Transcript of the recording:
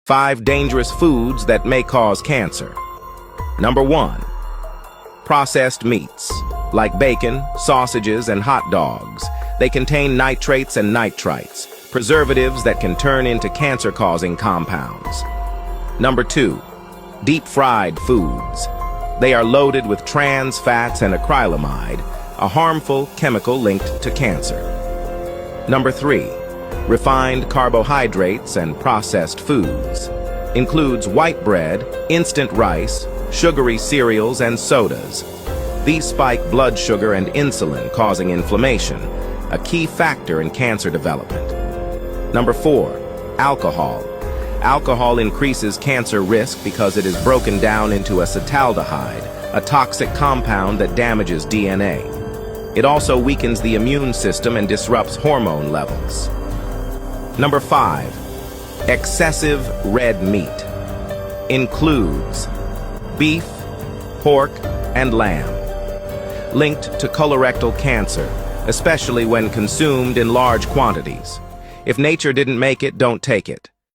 5 dangerous foods that may cause cancer. Number 1. Processed meats, like bacon, sausages, and hot dogs. They contain nitrates and nitrites, preservatives that can turn into cancer-causing compounds. Number 2. Deep-fried foods. They are loaded with trans fats and acrylamide, a harmful chemical linked to cancer. Number 3. Refined carbohydrates and processed foods. Includes white bread, instant rice, sugary cereals, and sodas. These spike blood sugar and insulin, causing inflammation, a key factor in cancer development. Number 4. Alcohol. Alcohol increases cancer risk because it is broken down into acetaldehyde, a toxic compound that damages DNA. It also weakens the immune system and disrupts hormone levels. Number 5. Excessive red meat. Includes beef, pork, and lamb. Linked to colorectal cancer, especially when consumed in large quantities. If nature didn't make it, don't take it.